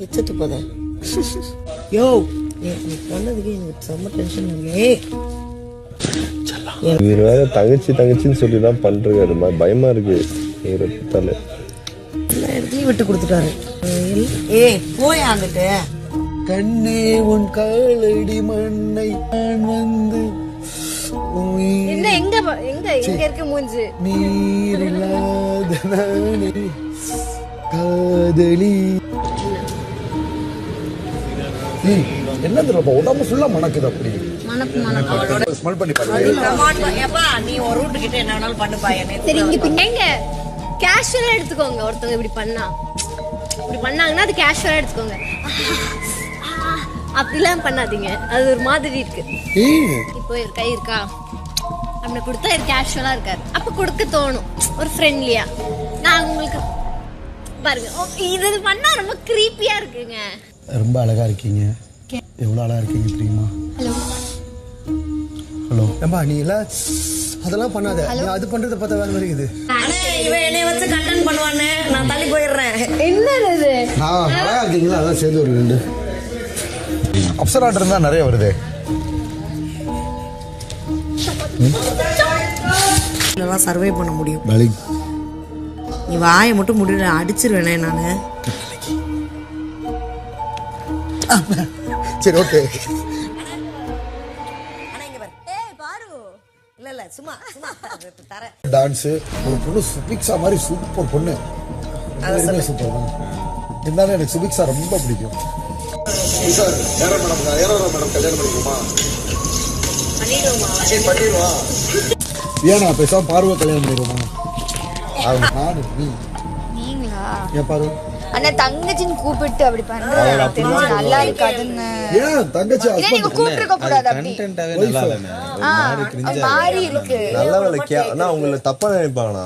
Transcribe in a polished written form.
எச்சத்து போதா யோ நீ பண்ணதுக்கு எனக்கு செம்ம டென்ஷன் இருக்கு. இவர் வேற தங்கச்சின்னு சொல்லி தான் பண்றாரு. பயமா இருக்கு இவரை பார்த்தாலே. எல்லா இடத்துலயும் விட்டு கொடுத்துட்டாரு. ஏய் போய் அங்கிட்டு கண்ணே உன் காலடி மண்ணை நான் வந்து என்ன எங்க எங்க எங்க இருக்க மூஞ்சி நீரில்லாத நானே காதலி. என்ன தெரியுமா உடம்பு ஃபுல்லா மணக்குது. அப்படி மணப்பு மணப்பு ஸ்மெல் பண்ணி பாருங்க. ஏப்பா நீ ஒரு ரூட் கிட்ட என்ன வேணாலும் பண்ணுப்பா. சரி இங்க பின்னங்க கேஷுவலா எடுத்துக்கோங்க. ஒருத்தவங்க இப்படி பண்ணாங்கன்னா அது கேஷுவலா எடுத்துக்கோங்க. அப்படிலாம் பண்ணாதீங்க, அது ஒரு மாதிரி இருக்கு. இப்போ ஒரு கை இருக்கா அப்படி கொடுத்தா இது கேஷுவலா இருக்காது. அப்ப கொடுக்க தோணும் ஒரு ஃப்ரெண்ட்லியா. நான் உங்களுக்கு பாருங்க இது பண்ணா ரொம்ப கிரீப்பியா இருக்குங்க. ரொம்ப அழகா இருக்கீங்க. எவ்வளவு அழகா இருக்கீங்க தெரியுமா? ஹலோ ஹலோ ஏம்பா நீ எல்லாம் அதெல்லாம் பண்ணாத. நீ அது பண்றத பார்த்தா வேற மாதிரி இருக்குது. இவன் என்னைய வச்சு கண்டன் பண்ணுவானே, நான் தள்ளி போயிடுறேன். என்னது நான் அழகா இருக்கீங்களா அதான் சேர்ந்து ஒரு ரெண்டு அப்சர் ஆர்டர் இருந்தா நிறைய வருது. இதெல்லாம் சர்வே பண்ண முடியும். பலி நீ வாயை மட்டும் முடியல அடிச்சிருவேனே நானு. சரி ஓகே. இல்ல சும்மா தரேன். டான்ஸ் ஒரு பொண்ணு சுபிக்ஷா மாதிரி சூப்பர் பொண்ணு. சூப்பர் தான் இருந்தாலும் எனக்கு சுபிக்ஷா ரொம்ப பிடிக்கும். ஏன்னா பேசாம பார்வை கல்யாணம் பண்ணிடுவோமா? நீங்களா ஏன் பாரு அண்ணா தங்கச்சின்னு கூப்பிட்டு அப்படி பண்றது நல்லா இருக்காதுங்க. ஏன் தங்கச்சி நீங்க கூப்பிட்டுருக்க கூடாது. அப்படி கண்டென்ட்டாவே நல்லா இல்லைண்ணே. ஒரு மாதிரி cringe ஆ மாறி இருக்கு. நல்ல வேலைக்கா ஆனா உங்களை தப்பா நினைப்பாங்கண்ணா.